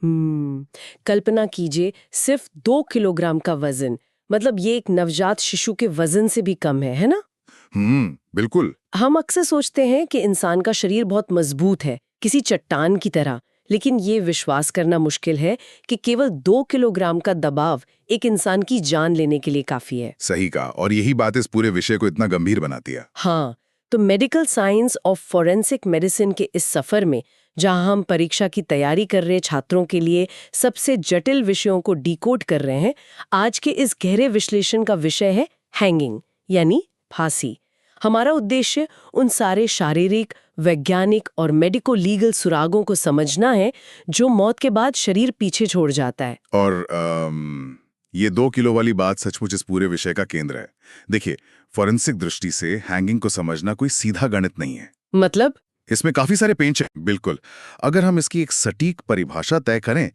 कल्पना कीजिए, सिर्फ 2 किलोग्राम का वजन, मतलब ये एक नवजात शिशु के वजन से भी कम है ना? बिल्कुल। हम अक्सर सोचते हैं कि इंसान का शरीर बहुत मजबूत है, किसी चट्टान की तरह, लेकिन ये विश्वास करना मुश्किल है कि केवल 2 किलोग्राम का दबाव एक इंसान की जान लेने के लिए काफी है। सही कहा, और यही बात इस पूरे विषय को इतना गंभीर बनाती है। हाँ, तो मेडिकल साइंस और फॉरेंसिक मेडिसिन के इस सफर में, जहां हम परीक्षा की तैयारी कर रहे छात्रों के लिए सबसे जटिल विषयों को डिकोड कर रहे हैं, आज के इस गहरे विश्लेषण का विषय है हैंगिंग, यानी फांसी। हमारा उद्देश्य उन सारे शारीरिक, वैज्ञानिक और मेडिको लीगल सुरागों को समझना है जो मौत के बाद शरीर पीछे छोड़ जाता है। और ये 2 किलो वाली बात सचमुच इस पूरे विषय का केंद्र है। देखिए, फॉरेंसिक दृष्टि से हैंगिंग को समझना कोई सीधा गणित नहीं है। मतलब? इसमें काफी सारे पेंच हैं। बिल्कुल। अगर हम इसकी एक सटीक परिभाषा तय करें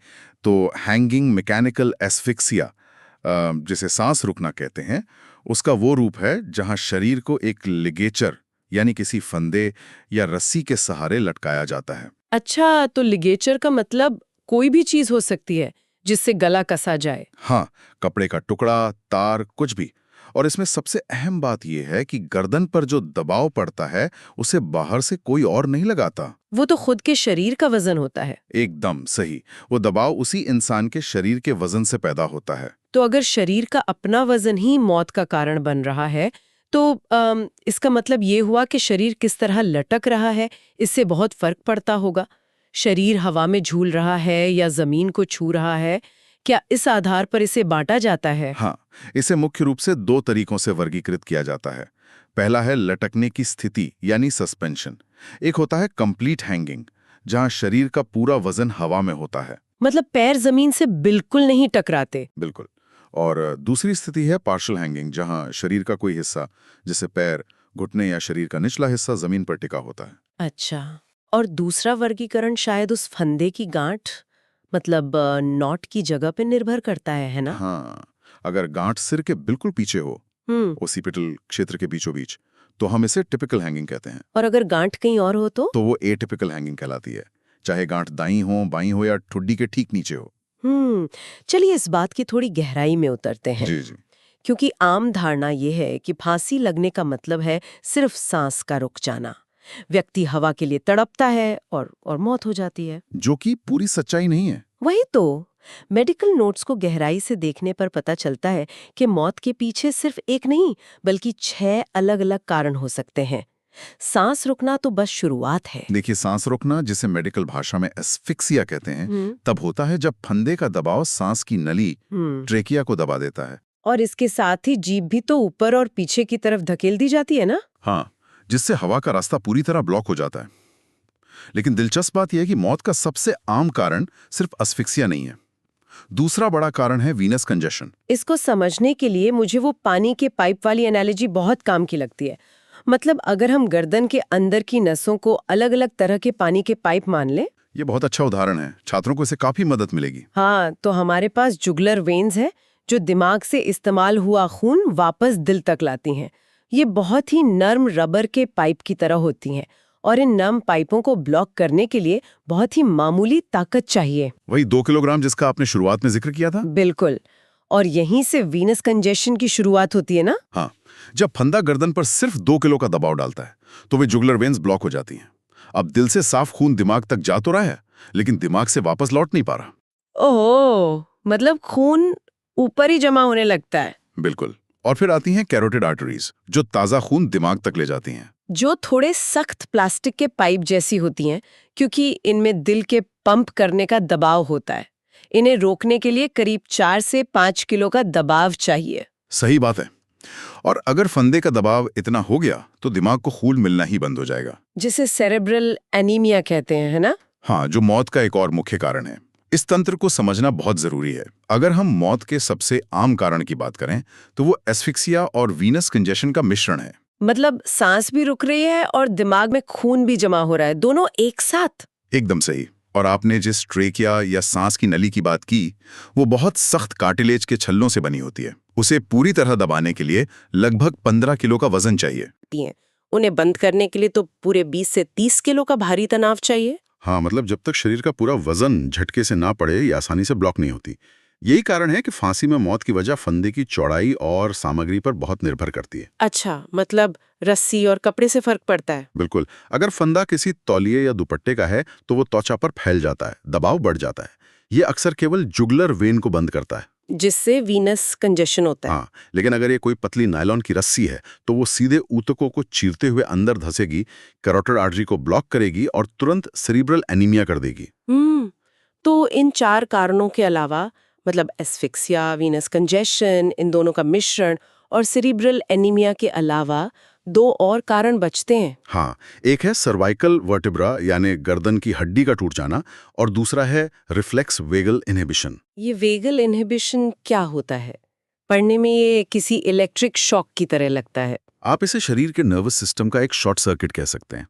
तो हैंगिंग मैकेनिकल एस्फिक्सिया, जिसे सांस रुकना कहते हैं, उसका वो रूप है जहां शरीर को एक लिगेचर यानी किसी फंदे या रस्सी के सहारे लटकाया जाता है। अच्छा, तो लिगेचर का मतलब कोई भी चीज हो सकती है जिससे गला कसा जाए? हाँ, कपड़े का टुकड़ा, तार, कुछ भी। और इसमें सबसे अहम बात यह है कि गर्दन पर जो दबाव पड़ता है उसे बाहर से कोई और नहीं लगाता। वो तो खुद के शरीर का वजन होता है। एकदम सही। वो दबाव उसी इंसान के शरीर के वजन से पैदा होता है। तो अगर शरीर का अपना वजन ही मौत का कारण बन रहा है, तो इसका मतलब ये हुआ कि शरीर किस तरह लटक रहा है, इससे बहुत फर्क पड़ता होगा। शरीर हवा में झूल रहा है या जमीन को छू रहा है, क्या इस आधार पर इसे बांटा जाता है? हाँ, इसे मुख्य रूप से 2 तरीकों से वर्गीकृत किया जाता है। पहला है लटकने की स्थिति यानी सस्पेंशन। एक होता है कंप्लीट हैंगिंग, जहां शरीर का पूरा वजन हवा में होता है। मतलब पैर जमीन से बिल्कुल नहीं टकराते? बिल्कुल। और दूसरी स्थिति है पार्शियल हैंगिंग, जहां शरीर का कोई हिस्सा, जैसे पैर, घुटने या शरीर का निचला हिस्सा जमीन पर टिका होता है। अच्छा, और दूसरा वर्गीकरण शायद उस फंदे की गांठ, मतलब नॉट की जगह पे निर्भर करता है ना? हाँ, अगर गांठ सिर के बिल्कुल पीछे हो, ओसिपिटल क्षेत्र के बीचों बीच, तो हम इसे टिपिकल हैंगिंग कहते हैं। और अगर गांठ कहीं और हो तो वो एटिपिकल हैंगिंग कहलाती है, चाहे गांठ दाईं हो, बाईं हो या ठुड्डी के ठीक नीचे हो। चलिए इस बात की थोड़ी गहराई में उतरते हैं। जी जी। क्योंकि आम धारणा ये है कि फांसी लगने का मतलब है सिर्फ सांस का रुक जाना। व्यक्ति हवा के लिए तड़पता है और मौत हो जाती है। जो कि पूरी सच्चाई नहीं है। वही तो, मेडिकल नोट्स को गहराई से देखने पर पता चलता है कि मौत के पीछे सिर्फ एक नहीं, बल्कि 6 अलग-अलग कारण हो सकते हैं। सांस रुकना तो बस शुरुआत है। देखिए, सांस रोकना, जिसे मेडिकल भाषा में एस्फिक्सिया कहते हैं, तब होता है जब फंदे का दबाव सांस की नली, ट्रेकिया को दबा देता है। और इसके साथ ही जीभ भी तो ऊपर और पीछे की तरफ धकेल दी जाती है ना? हाँ, जिससे हवा का रास्ता पूरी तरह ब्लॉक हो जाता है। लेकिन दिलचस्प बात यह है कि मौत का सबसे आम कारण सिर्फ एस्फिक्सिया नहीं है। दूसरा बड़ा कारण है वीनस कंजेशन। इसको समझने के लिए मुझे वो पानी के पाइप वाली एनालॉजी बहुत काम की लगती है। मतलब अगर हम गर्दन के अंदर की नसों को अलग-अलग तरह के पानी के पाइप मान लें। ये बहुत अच्छा उदाहरण है, छात्रों को इससे काफी मदद मिलेगी। हाँ, तो हमारे पास जुगुलर वेन्स है जो दिमाग से इस्तेमाल हुआ खून वापस दिल तक लाती हैं। ये बहुत ही नर्म रबर के पाइप की तरह होती हैं और इन नर्म पाइपों को ब्लॉक करने के लिए बहुत ही मामूली ताकत चाहिए। वही 2 किलोग्राम जिसका आपने शुरुआत में जिक्र किया था। बिल्कुल, और यहीं से वीनस कंजेशन की शुरुआत होती है ना? हाँ, जब फंदा गर्दन पर सिर्फ 2 किलो का दबाव डालता है तो वे जुगुलर वेन्स ब्लॉक हो जाती हैं। अब दिल से साफ खून दिमाग तक जा तो रहा है, लेकिन दिमाग से वापस लौट नहीं पा रहा। ओह, मतलब खून ऊपर ही जमा होने लगता है। बिल्कुल। और फिर आती हैं कैरोटिड आर्टरीज, जो ताजा खून दिमाग तक ले जाती हैं। जो थोड़े सख्त प्लास्टिक के पाइप जैसी होती हैं, क्योंकि इनमें दिल के पंप करने का दबाव होता है। इन्हें रोकने के लिए करीब 4 से 5 किलो का दबाव चाहिए। सही बात है। और अगर फंदे का दबाव इतना हो गया तो दिमाग को खून मिलना ही बंद हो जाएगा, जिसे सेरेब्रल एनीमिया कहते हैं, है ना? हाँ, जो मौत का एक और मुख्य कारण है। इस तंत्र को समझना बहुत जरूरी है। अगर हम मौत के सबसे आम कारण की बात करें तो वो एस्फिक्सिया और वीनस कंजेशन का मिश्रण है। मतलब सांस भी रुक रही है और दिमाग में खून भी जमा हो रहा है, दोनों एक साथ। एकदम सही। और आपने जिस ट्रेकिया या सांस की नली की बात की, वो बहुत सख्त कार्टिलेज के छल्लों से बनी होती है। उसे पूरी तरह दबाने के लिए लगभग 15 किलो का वजन चाहिए। उन्हें बंद करने के लिए तो पूरे 20 से 30 किलो का भारी तनाव चाहिए। हाँ, मतलब जब तक शरीर का पूरा वजन झटके से ना पड़े या आसानी से ब्लॉक नहीं होती। यही कारण है कि फांसी में मौत की वजह फंदे की चौड़ाई और सामग्री पर बहुत निर्भर करती है। अच्छा, मतलब रस्सी और कपड़े से फर्क पड़ता है। बिल्कुल, अगर फंदा किसी तौलिए या दुपट्टे का है तो वो त्वचा पर फैल जाता है, दबाव बढ़ जाता है। ये अक्सर केवल जुगुलर वेन को बंद करता है। जिससे वीनस कंजेशन होता है। हाँ, लेकिन अगर ये कोई पतली नायलॉन की रस्सी है तो वो सीधे ऊतकों को चीरते हुए अंदर धंसेगी, कैरोटिड आर्टरी को ब्लॉक करेगी और तुरंत सेरिब्रल एनीमिया कर देगी। तो इन 4 कारणों के अलावा, मतलब एस्फिक्सिया, वीनस कंजेशन, इन दोनों का मिश्रण और सेरिब्रल एनीमिया के अलावा 2 और कारण बचते हैं। हाँ, एक है सर्वाइकल वर्टिब्रा यानी गर्दन की हड्डी का टूट जाना और दूसरा है रिफ्लेक्स वेगल इनहिबिशन। ये वेगल इनहिबिशन क्या होता है? पढ़ने में ये किसी इलेक्ट्रिक शॉक की तरह लगता है। आप इसे शरीर के नर्वस सिस्टम का एक शॉर्ट सर्किट कह सकते हैं।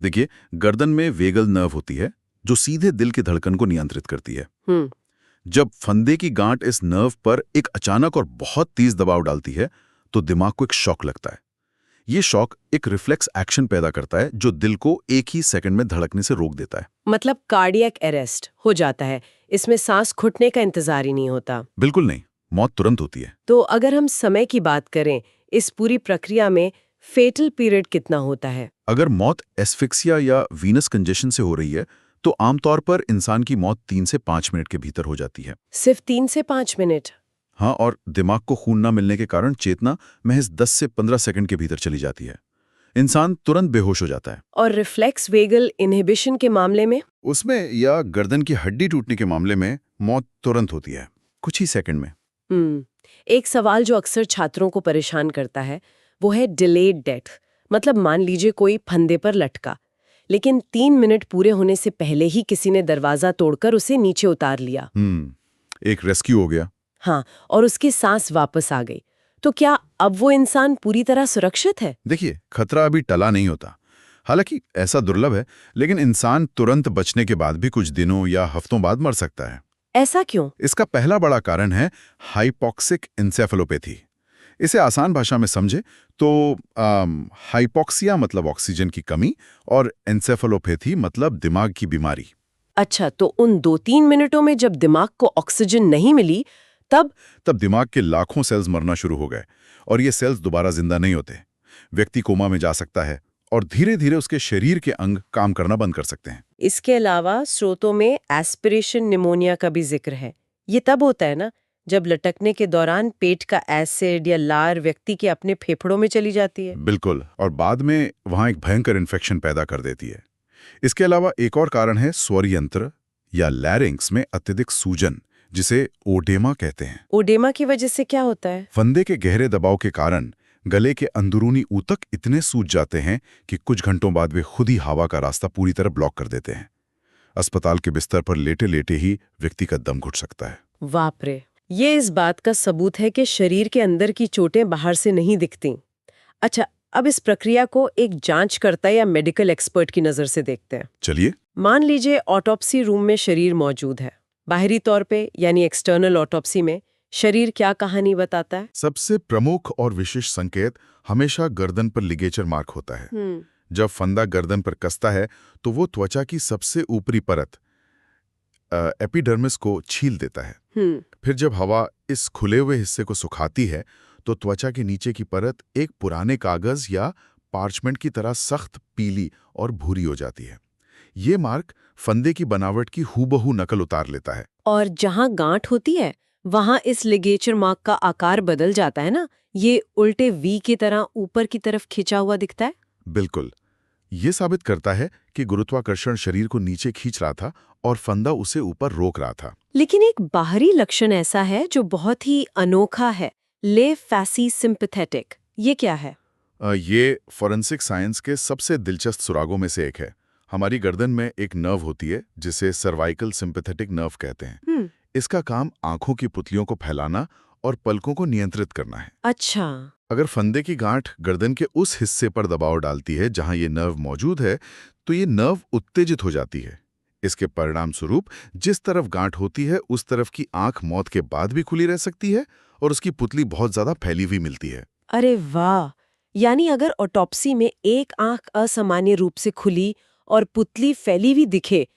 देखिए, गर्दन में वेगल नर्व होती है जो सीधे दिल की धड़कन को नियंत्रित करती है। जब फंदे की गांठ इस नर्व पर एक अचानक और बहुत तेज दबाव डालती है तो दिमाग को एक शॉक लगता है। ये शॉक एक रिफ्लेक्स एक्शन पैदा करता है जो दिल को एक ही सेकंड में धड़कने से रोक देता है। मतलब कार्डियक अरेस्ट हो जाता है। इसमें सांस घुटने का इंतजार ही नहीं होता। बिल्कुल नहीं, मौत तुरंत होती है। तो अगर हम समय की बात करें, इस पूरी प्रक्रिया में फेटल पीरियड कितना होता है? अगर मौत एस्फिक्सिया या वीनस कंजेशन से हो रही है तो आमतौर पर इंसान की मौत 3 से 5 मिनट के भीतर हो जाती है। सिर्फ 3 से 5 मिनट? हाँ, और दिमाग को खून न मिलने के कारण चेतना महज 10 से 15 सेकंड के भीतर चली जाती है। इंसान तुरंत बेहोश हो जाता है। और रिफ्लेक्स वेगल इनहिबिशन के मामले में? उसमें या गर्दन की हड्डी टूटने के मामले में मौत तुरंत होती है, कुछ ही सेकंड में। एक सवाल जो अक्सर छात्रों को परेशान करता है वो है डिलेड डेथ। मतलब मान लीजिए कोई फंदे पर लटका, लेकिन 3 मिनट पूरे होने से पहले ही किसी ने दरवाजा तोड़कर उसे नीचे उतार लिया। एक रेस्क्यू हो गया। हाँ, और उसकी सांस वापस आ गई। तो क्या अब वो इंसान पूरी तरह सुरक्षित है? देखिए, खतरा अभी टला नहीं होता। हालांकि ऐसा दुर्लभ है, लेकिन इंसान तुरंत बचने के बाद भी कुछ दिनों या हफ्तों बाद मर सकता है। ऐसा क्यों? इसका पहला बड़ा कारण है हाइपोक्सिक इंसेफेलोपैथी। इसे आसान भाषा में समझे तो हाइपोक्सिया मतलब ऑक्सीजन की कमी और एंसेफेलोपैथी मतलब दिमाग की बीमारी। अच्छा, तो उन 2-3 मिनटों में जब दिमाग को ऑक्सीजन नहीं मिली तब दिमाग के लाखों सेल्स मरना शुरू हो गए और ये सेल्स दोबारा जिंदा नहीं होते। व्यक्ति कोमा में जा सकता है और धीरे धीरे उसके शरीर के अंग काम करना बंद कर सकते हैं। इसके अलावा स्रोतों में एस्पिरेशन निमोनिया का भी जिक्र है। ये तब होता है ना जब लटकने के दौरान पेट का एसिड या लार व्यक्ति के अपने फेफड़ों में चली जाती है। बिल्कुल, और बाद में वहां एक भयंकर इन्फेक्शन पैदा कर देती है। इसके अलावा एक और कारण है स्वर यंत्र या लैरिंक्स में अत्यधिक सूजन, जिसे ओडेमा कहते हैं। ओडेमा की वजह से क्या होता है? फंदे के गहरे दबाव के कारण गले के अंदरूनी ऊतक इतने सूज जाते हैं कि कुछ घंटों बाद वे खुद ही हवा का रास्ता पूरी तरह ब्लॉक कर देते हैं। अस्पताल के बिस्तर पर लेटे लेटे ही व्यक्ति का दम घुट सकता है। बाप रे, ये इस बात का सबूत है कि शरीर के अंदर की चोटें बाहर से नहीं दिखती। अच्छा, अब इस प्रक्रिया को एक जांचकर्ता या मेडिकल एक्सपर्ट की नजर से देखते हैं। चलिए। मान लीजिए ऑटोप्सी रूम में शरीर मौजूद है। बाहरी तौर पे यानी एक्सटर्नल ऑटोप्सी में शरीर क्या कहानी बताता है? सबसे प्रमुख और विशेष संकेत हमेशा गर्दन पर लिगेचर मार्क होता है। जब फंदा गर्दन पर कसता है तो वो त्वचा की सबसे ऊपरी परत एपिडर्मिस को छील देता है। फिर जब हवा इस खुले हुए हिस्से को सुखाती है तो त्वचा के नीचे की परत एक पुराने कागज या पार्चमेंट की तरह सख्त पीली और भूरी हो जाती है। ये मार्क फंदे की बनावट की हूबहू नकल उतार लेता है। और जहां गांठ होती है वहां इस लिगेचर मार्क का आकार बदल जाता है ना, ये उल्टे वी की तरह ऊपर की तरफ खिंचा हुआ दिखता है। बिल्कुल, ये साबित करता है कि गुरुत्वाकर्षण शरीर को नीचे खींच रहा था और फंदा उसे ऊपर रोक रहा था। लेकिन एक बाहरी लक्षण ऐसा है जो बहुत ही अनोखा है, ले फैसी सिंपैथेटिक। ये क्या है? ये फॉरेंसिक साइंस के सबसे दिलचस्प सुरागों में से एक है। हमारी गर्दन में एक नर्व होती है जिसे सर्वाइकल सिंपैथेटिक नर्व कहते हैं। इसका काम आंखों की पुतलियों को फैलाना और पलकों को नियंत्रित करना है। अच्छा। अगर फंदे की गांठ गर्दन के उस हिस्से पर दबाव डालती है जहां ये नर्व मौजूद है तो ये नर्व उत्तेजित हो जाती है। इसके परिणाम स्वरूप जिस तरफ गांठ होती है उस तरफ की आंख मौत के बाद भी खुली रह सकती है और उसकी पुतली बहुत ज्यादा फैली हुई मिलती है। अरे वाह! यानी अगर ऑटोप्सी में एक आंख असामान्य रूप से खुली और पुतली फैली हुई दिखे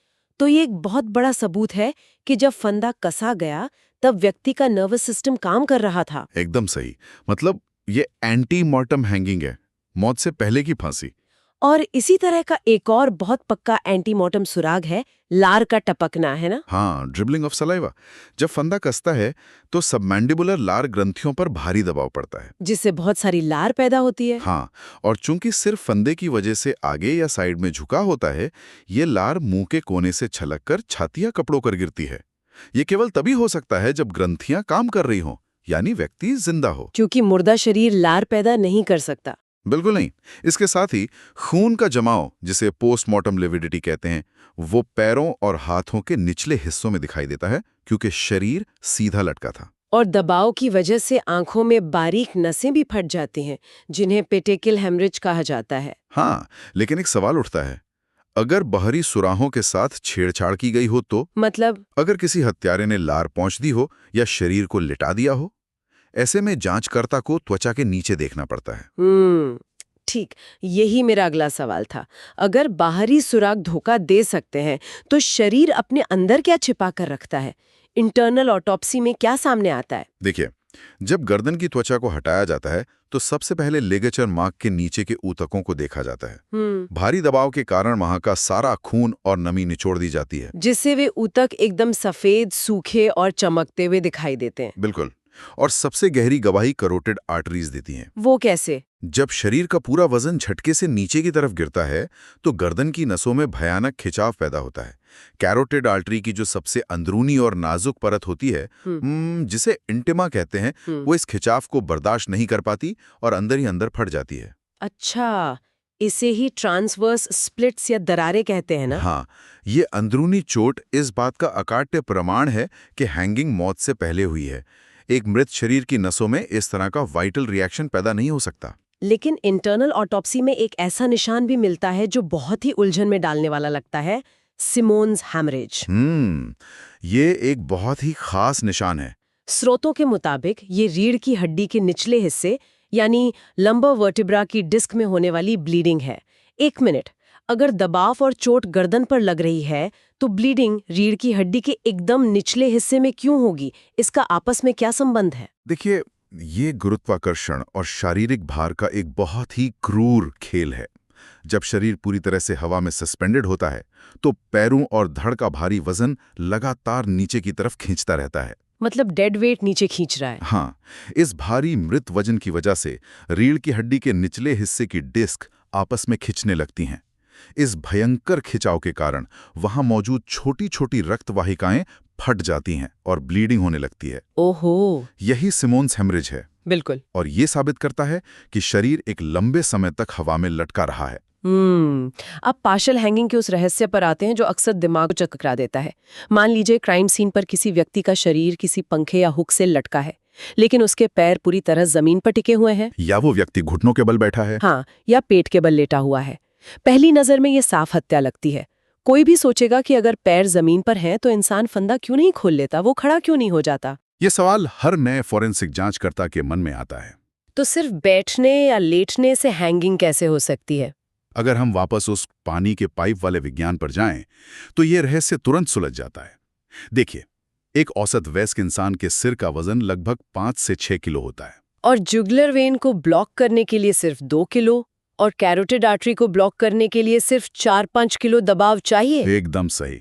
तो ये एक बहुत बड़ा सबूत है कि जब फंदा कसा गया तब व्यक्ति का नर्वस सिस्टम काम कर रहा था। एकदम सही। मतलब ये एंटी मॉर्टम हैंगिंग है, मौत से पहले की फांसी। और इसी तरह का एक और बहुत पक्का एंटीमॉर्टम सुराग है लार का टपकना, है ना? हाँ, ड्रिबलिंग ऑफ सलाइवा। जब फंदा कसता है तो सबमैंडिबुलर लार ग्रंथियों पर भारी दबाव पड़ता है, जिससे बहुत सारी लार पैदा होती है। हाँ, और चूंकि सिर्फ फंदे की वजह से आगे या साइड में झुका होता है, ये लार मुंह के कोने से छलककर छाती या कपड़ों पर गिरती है। ये केवल तभी हो सकता है जब ग्रंथियां काम कर रही हों, यानी व्यक्ति जिंदा हो। क्योंकि मुर्दा शरीर लार पैदा नहीं कर सकता। बिल्कुल नहीं। इसके साथ ही खून का जमाव, जिसे पोस्टमार्टम लिविडिटी कहते हैं, वो पैरों और हाथों के निचले हिस्सों में दिखाई देता है, क्योंकि शरीर सीधा लटका था। और दबाव की वजह से आंखों में बारीक नसें भी फट जाती हैं, जिन्हें पेटेकिल हेमरेज कहा जाता है। हाँ, लेकिन एक सवाल उठता है, अगर बाहरी सुराहों के साथ छेड़छाड़ की गई हो तो? मतलब अगर किसी हत्यारे ने लार पहुंच दी हो या शरीर को लिटा दिया हो, ऐसे में जांचकर्ता को त्वचा के नीचे देखना पड़ता है। ठीक, यही मेरा अगला सवाल था। अगर बाहरी सुराग धोखा दे सकते हैं तो शरीर अपने अंदर क्या छिपा कर रखता है? इंटरनल ऑटोप्सी में क्या सामने आता है? देखिए, जब गर्दन की त्वचा को हटाया जाता है तो सबसे पहले लिगेचर मार्क के नीचे के ऊतकों को देखा जाता है। भारी दबाव के कारण वहां का सारा खून और नमी निचोड़ दी जाती है, जिससे वे ऊतक एकदम सफेद, सूखे और चमकते हुए दिखाई देते हैं। बिल्कुल। और सबसे गहरी गवाही करोटिड आर्टरीज देती हैं। वो कैसे? जब शरीर का पूरा वजन झटके से नीचे की तरफ गिरता है तो गर्दन की नसों में भयानक खिंचाव पैदा होता है। कैरोटिड आर्टरी की जो सबसे अंदरूनी और नाजुक परत होती है, जिसे इंटिमा कहते हैं, वो इस खिंचाव को बर्दाश्त नहीं कर पाती और अंदर ही अंदर फट जाती है। अच्छा, इसे ही ट्रांसवर्स स्प्लिट्स या दरारें कहते हैं ना? हाँ, ये अंदरूनी चोट इस बात का अकाट्य प्रमाण है कि हैंगिंग मौत से पहले हुई है। एक मृत शरीर की नसों में इस तरह का वाइटल रिएक्शन पैदा नहीं हो सकता। लेकिन इंटरनल ऑटोप्सी में एक ऐसा निशान भी मिलता है जो बहुत ही उलझन में डालने वाला लगता है, सिमोन्स हैमरेज। ये एक बहुत ही खास निशान है। स्रोतों के मुताबिक ये रीढ़ की हड्डी के निचले हिस्से यानी लंबर वर्टिब्रा की डिस्क में होने वाली ब्लीडिंग है। एक मिनट, अगर दबाव और चोट गर्दन पर लग रही है तो ब्लीडिंग रीढ़ की हड्डी के एकदम निचले हिस्से में क्यों होगी? इसका आपस में क्या संबंध है? देखिए, ये गुरुत्वाकर्षण और शारीरिक भार का एक बहुत ही क्रूर खेल है। जब शरीर पूरी तरह से हवा में सस्पेंडेड होता है तो पैरों और धड़ का भारी वजन लगातार नीचे की तरफ खींचता रहता है। मतलब डेड वेट नीचे खींच रहा है। हाँ, इस भारी मृत वजन की वजह से रीढ़ की हड्डी के निचले हिस्से की डिस्क आपस में खिंचने लगती हैं। इस भयंकर खिंचाव के कारण वहां मौजूद छोटी छोटी रक्त वाहिकाएं फट जाती हैं और ब्लीडिंग होने लगती है। ओहो, यही सिमोन्स हेमरेज है। बिल्कुल। और ये साबित करता है कि शरीर एक लंबे समय तक हवा में लटका रहा है। अब पार्शियल हैंगिंग के उस रहस्य पर आते हैं जो अक्सर दिमाग को चकरा देता है। मान लीजिए क्राइम सीन पर किसी व्यक्ति का शरीर किसी पंखे या हुक से लटका है, लेकिन उसके पैर पूरी तरह जमीन पर टिके हुए हैं। या वो व्यक्ति घुटनों के बल बैठा है। हाँ, या पेट के बल लेटा हुआ है। पहली नजर में ये साफ हत्या लगती है। कोई भी सोचेगा कि अगर पैर जमीन पर हैं तो इंसान फंदा क्यों नहीं खोल लेता, वो खड़ा क्यों नहीं हो जाता? ये सवाल हर नए फॉरेंसिक जांचकर्ता के मन में आता है। तो सिर्फ बैठने या लेटने से हैंगिंग कैसे हो सकती है? अगर हम वापस उस पानी के पाइप वाले विज्ञान पर जाएं, तो ये रहस्य तुरंत सुलझ जाता है। देखिए, एक औसत वयस्क इंसान के सिर का वजन लगभग 5 से 6 किलो होता है। और जुगुलर वेन को ब्लॉक करने के लिए सिर्फ 2 किलो और कैरोटिड आर्टरी को ब्लॉक करने के लिए सिर्फ 4-5 किलो दबाव चाहिए। एकदम सही।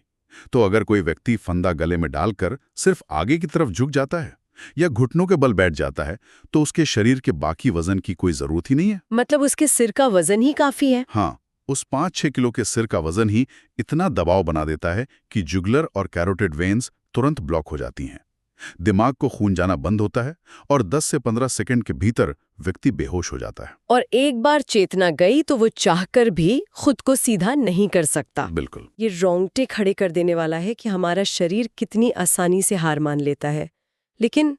तो अगर कोई व्यक्ति फंदा गले में डालकर सिर्फ आगे की तरफ झुक जाता है या घुटनों के बल बैठ जाता है तो उसके शरीर के बाकी वजन की कोई जरूरत ही नहीं है। मतलब उसके सिर का वजन ही काफी है। हाँ, उस 5-6 किलो के सिर का वजन ही इतना दबाव बना देता है कि जुगुलर और कैरोटिड वेन्स तुरंत ब्लॉक हो जाती हैं। दिमाग को खून जाना बंद होता है और 10 से 15 सेकंड के भीतर व्यक्ति बेहोश हो जाता है। और एक बार चेतना गई तो वो चाहकर भी खुद को सीधा नहीं कर सकता। बिल्कुल। ये रोंगटे खड़े कर देने वाला है कि हमारा शरीर कितनी आसानी से हार मान लेता है। लेकिन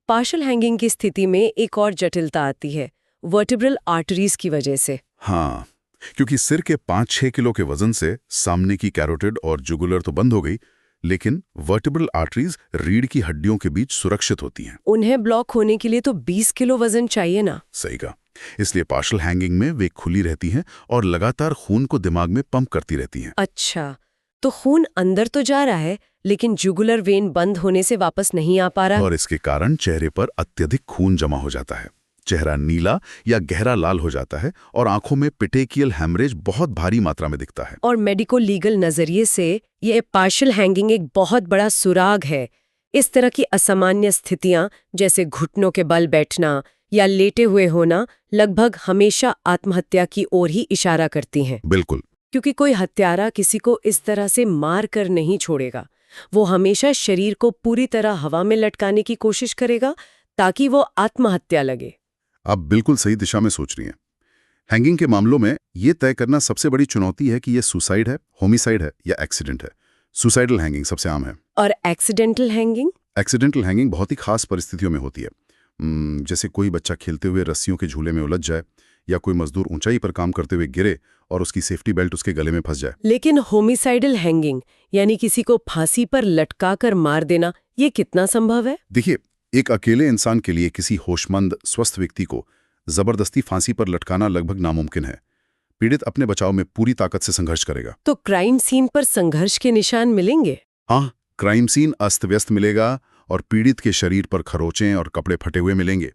पार्शियल हैंगिंग की स्थिति में एक और जटिलता आती है, वर्टिब्रल आर्टरीज की वजह से। हाँ, क्योंकि सिर के 5-6 किलो के वजन से सामने की कैरोटिड और जुगुलर तो बंद हो गई, लेकिन वर्टिब्रल आर्टरीज रीढ़ की हड्डियों के बीच सुरक्षित होती हैं। उन्हें ब्लॉक होने के लिए तो 20 किलो वजन चाहिए ना। सही कहा। इसलिए पार्शियल हैंगिंग में वे खुली रहती हैं और लगातार खून को दिमाग में पंप करती रहती हैं। अच्छा, तो खून अंदर तो जा रहा है लेकिन जुगुलर वेन बंद होने से वापस नहीं आ पा रहा। और इसके कारण चेहरे पर अत्यधिक खून जमा हो जाता है, चेहरा नीला या गहरा लाल हो जाता है और आंखों में पिटेकियल हैमरेज बहुत भारी मात्रा में दिखता है। और मेडिको लीगल नजरिए से ये पार्शियल हैंगिंग एक बहुत बड़ा सुराग है। इस तरह की असामान्य स्थितियां जैसे घुटनों के बल बैठना या लेटे हुए होना लगभग हमेशा आत्महत्या की ओर ही इशारा करती हैं। बिल्कुल, क्योंकि कोई हत्यारा किसी को इस तरह से मार कर नहीं छोड़ेगा। वो हमेशा शरीर को पूरी तरह हवा में लटकाने की कोशिश करेगा ताकि वो आत्महत्या लगे। आप बिल्कुल सही दिशा में सोच रही हैं। हैंगिंग के मामलों में ये तय करना सबसे बड़ी चुनौती है कि ये सुसाइड है, होमिसाइड है या एक्सीडेंट है। सुसाइडल हैंगिंग सबसे आम है। और एक्सीडेंटल हैंगिंग? एक्सीडेंटल हैंगिंग बहुत ही खास परिस्थितियों में होती है, जैसे कोई बच्चा खेलते हुए रस्सियों के झूले में उलझ जाए या कोई मजदूर ऊंचाई पर काम करते हुए गिरे और उसकी सेफ्टी बेल्ट उसके गले में फंस जाए। लेकिन होमिसाइडल हैंगिंग यानी किसी को फांसी पर लटकाकर मार देना, ये कितना संभव है? देखिए, एक अकेले इंसान के लिए किसी होशमंद स्वस्थ व्यक्ति को जबरदस्ती फांसी पर लटकाना लगभग नामुमकिन है। पीड़ित अपने बचाव में पूरी ताकत से संघर्ष करेगा। तो क्राइम सीन पर संघर्ष के निशान मिलेंगे? हाँ, क्राइम सीन अस्त व्यस्त मिलेगा और पीड़ित के शरीर पर खरोंचें और कपड़े फटे हुए मिलेंगे।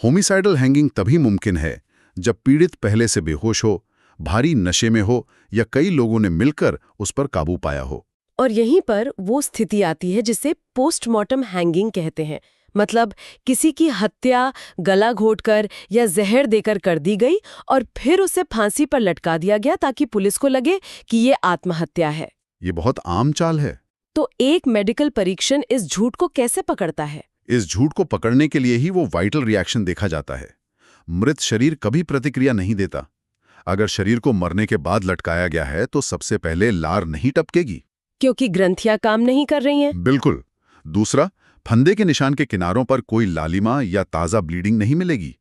होमिसाइडल हैंगिंग तभी मुमकिन है जब पीड़ित पहले से बेहोश हो, भारी नशे में हो या कई लोगों ने मिलकर उस पर काबू पाया हो। और यहीं पर वो स्थिति आती है जिसे पोस्टमार्टम हैंगिंग कहते हैं। मतलब किसी की हत्या गला घोटकर या जहर देकर कर दी गई और फिर उसे फांसी पर लटका दिया गया ताकि पुलिस को लगे कि ये आत्महत्या है। ये बहुत आम चाल है। तो एक मेडिकल परीक्षण इस झूठ को कैसे पकड़ता है? इस झूठ को पकड़ने के लिए ही वो वाइटल रिएक्शन देखा जाता है। मृत शरीर कभी प्रतिक्रिया नहीं देता। अगर शरीर को मरने के बाद लटकाया गया है तो सबसे पहले लार नहीं टपकेगी, क्योंकि ग्रंथियां काम नहीं कर रही हैं। बिल्कुल। दूसरा, फंदे के निशान के किनारों पर कोई लालिमा या ताज़ा ब्लीडिंग नहीं मिलेगी।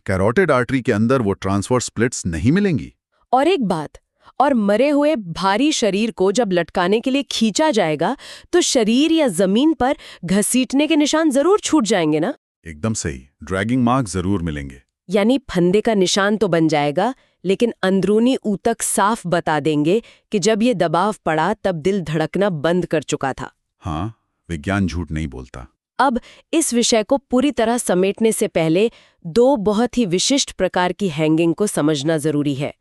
कैरोटिड आर्टरी के अंदर वो ट्रांसवर्स स्प्लिट्स नहीं मिलेंगी। और एक बात, और मरे हुए भारी शरीर को जब लटकाने के लिए खींचा जाएगा तो शरीर या जमीन पर घसीटने के निशान जरूर छूट जाएंगे ना? एकदम सही, ड्रैगिंग मार्क जरूर मिलेंगे। यानी फंदे का निशान तो बन जाएगा लेकिन अंदरूनी ऊतक साफ बता देंगे कि जब ये दबाव पड़ा तब दिल धड़कना बंद कर चुका था। हाँ, विज्ञान झूठ नहीं बोलता। अब इस विषय को पूरी तरह समेटने से पहले दो बहुत ही विशिष्ट प्रकार की हैंगिंग को समझना जरूरी है।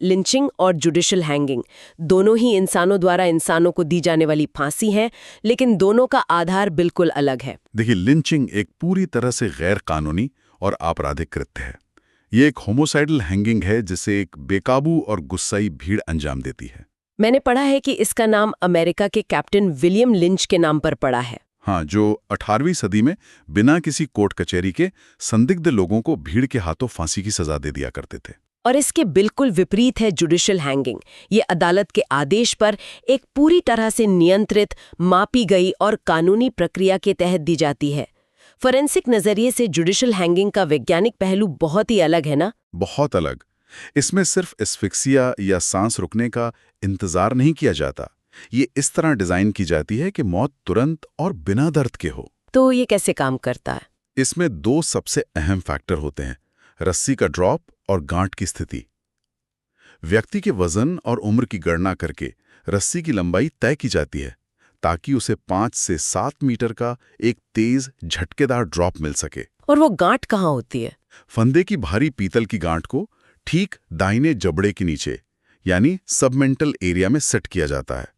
लिंचिंग और जुडिशियल हैंगिंग दोनों ही इंसानों द्वारा इंसानों को दी जाने वाली फांसी है, लेकिन दोनों का आधार बिल्कुल अलग है। देखिए, लिंचिंग एक पूरी तरह से गैर कानूनी और आपराधिक कृत्य है। ये एक होमोसाइडल हैंगिंग है जिसे एक बेकाबू और गुस्साई भीड़ अंजाम देती है। मैंने पढ़ा है कि इसका नाम अमेरिका के कैप्टन विलियम लिंच के नाम पर पड़ा है। हाँ, जो 18वीं सदी में बिना किसी कोर्ट कचहरी के संदिग्ध लोगों को भीड़ के हाथों फांसी की सजा दे दिया करते थे। और इसके बिल्कुल विपरीत है जुडिशियल हैंगिंग। ये अदालत के आदेश पर एक पूरी तरह से नियंत्रित, मापी गई और कानूनी प्रक्रिया के तहत दी जाती है। फोरेंसिक नजरिए से जुडिशियल हैंगिंग का वैज्ञानिक पहलू बहुत ही अलग है ना? बहुत अलग। इसमें सिर्फ एस्फिक्सिया या सांस रुकने का इंतजार नहीं किया जाता। ये इस तरह डिजाइन की जाती है कि मौत तुरंत और बिना दर्द के हो। तो ये कैसे काम करता है? इसमें दो सबसे अहम फैक्टर होते हैं, रस्सी का ड्रॉप और गांठ की स्थिति। व्यक्ति के वजन और उम्र की गणना करके रस्सी की लंबाई तय की जाती है ताकि उसे 5 से 7 मीटर का एक तेज झटकेदार ड्रॉप मिल सके। और वो गांठ कहाँ होती है? फंदे की भारी पीतल की गांठ को ठीक दाहिने जबड़े के नीचे यानी सबमेंटल एरिया में सेट किया जाता है।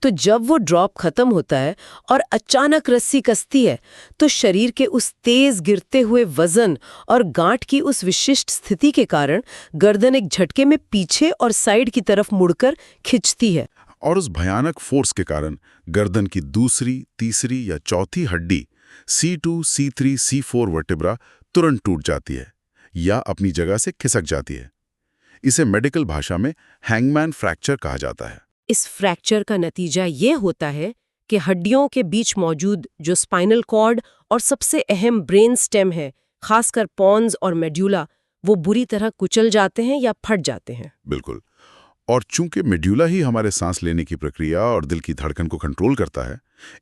तो जब वो ड्रॉप खत्म होता है और अचानक रस्सी कसती है तो शरीर के उस तेज गिरते हुए वजन और गांठ की उस विशिष्ट स्थिति के कारण गर्दन एक झटके में पीछे और साइड की तरफ मुड़कर खिंचती है। और उस भयानक फोर्स के कारण गर्दन की दूसरी, तीसरी या चौथी हड्डी C2, C3, C4 वर्टेब्रा तुरंत टूट जाती है या अपनी जगह से खिसक जाती है। इसे मेडिकल भाषा में हैंगमैन फ्रैक्चर कहा जाता है। इस फ्रैक्चर का नतीजा ये होता है कि हड्डियों के बीच मौजूद जो स्पाइनल कॉर्ड और सबसे अहम ब्रेन स्टेम है, खासकर पॉन्स और मेड्यूला, वो बुरी तरह कुचल जाते हैं या फट जाते हैं। बिल्कुल। और चूंकि मेड्यूला ही हमारे सांस लेने की प्रक्रिया और दिल की धड़कन को कंट्रोल करता है,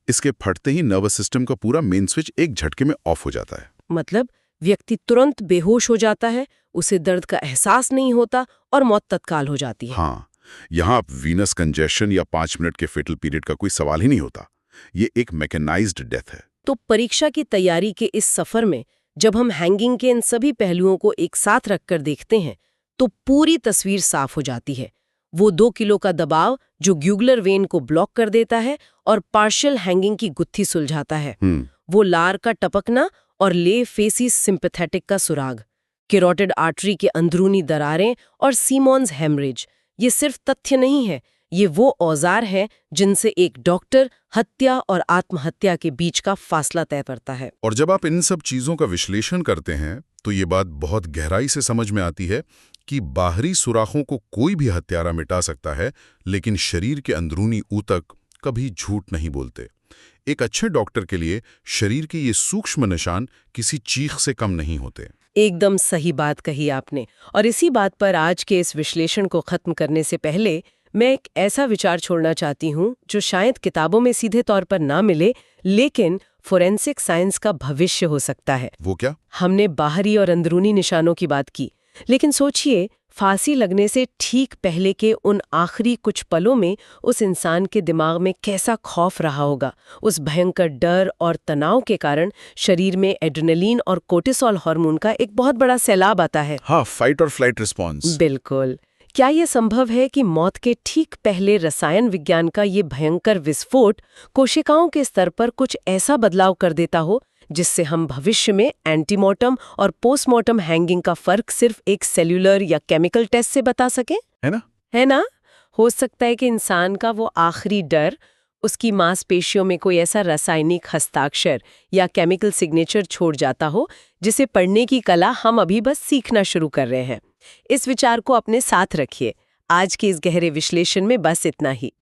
इसके फटते ही नर्वस सिस्टम का पूरा मेन स्विच एक झटके में ऑफ हो जाता है। मतलब व्यक्ति तुरंत बेहोश हो जाता है, उसे दर्द का एहसास नहीं होता और मौत तत्काल हो जाती है। हाँ, यहाँ वीनस कंजेशन या 5 मिनट के फेटल पीरियड का कोई सवाल ही नहीं होता। ये एक मैकेनाइज्ड डेथ है। तो परीक्षा की तैयारी के इस सफर में जब हम हैंगिंग के इन सभी पहलुओं को एक साथ रखकर देखते हैं तो पूरी तस्वीर साफ हो जाती है। वो 2 किलो का दबाव जो ग्यूगुलर वेन को ब्लॉक कर देता है और पार्शियल हैंगिंग की गुत्थी सुलझाता है, वो लार का टपकना और ले फेसिस सिंपैथेटिक का सुराग, कैरोटिड आर्टरी के अंदरूनी दरारें और सीमॉन्स हेमरेज, ये सिर्फ तथ्य नहीं है, ये वो औजार है जिनसे एक डॉक्टर हत्या और आत्महत्या के बीच का फासला तय करता है। और जब आप इन सब चीजों का विश्लेषण करते हैं तो ये बात बहुत गहराई से समझ में आती है कि बाहरी सुराखों को कोई भी हत्यारा मिटा सकता है, लेकिन शरीर के अंदरूनी ऊतक कभी झूठ नहीं बोलते। एक अच्छे डॉक्टर के लिए शरीर के ये सूक्ष्म निशान किसी चीख से कम नहीं होते। एकदम सही बात कही आपने। और इसी बात पर आज के इस विश्लेषण को खत्म करने से पहले मैं एक ऐसा विचार छोड़ना चाहती हूँ जो शायद किताबों में सीधे तौर पर ना मिले, लेकिन फोरेंसिक साइंस का भविष्य हो सकता है। वो क्या? हमने बाहरी और अंदरूनी निशानों की बात की, लेकिन सोचिए फांसी लगने से ठीक पहले के उन आखिरी कुछ पलों में उस इंसान के दिमाग में कैसा खौफ रहा होगा। उस भयंकर डर और तनाव के कारण शरीर में एड्रेनलिन और कोर्टिसोल हार्मोन का एक बहुत बड़ा सैलाब आता है। हाँ, फाइट और फ्लाइट रिस्पॉन्स। बिल्कुल। क्या ये संभव है कि मौत के ठीक पहले रसायन विज्ञान का ये भयंकर विस्फोट कोशिकाओं के स्तर पर कुछ ऐसा बदलाव कर देता हो जिससे हम भविष्य में एंटीमॉर्टम और पोस्टमॉर्टम हैंगिंग का फर्क सिर्फ एक सेल्यूलर या केमिकल टेस्ट से बता सके? है ना? हो सकता है कि इंसान का वो आखिरी डर, उसकी मांसपेशियों में कोई ऐसा रासायनिक हस्ताक्षर या केमिकल सिग्नेचर छोड़ जाता हो जिसे पढ़ने की कला हम अभी बस सीखना शुरू कर रहे हैं। इस विचार को अपने साथ रखिए। आज के इस गहरे विश्लेषण में बस इतना ही।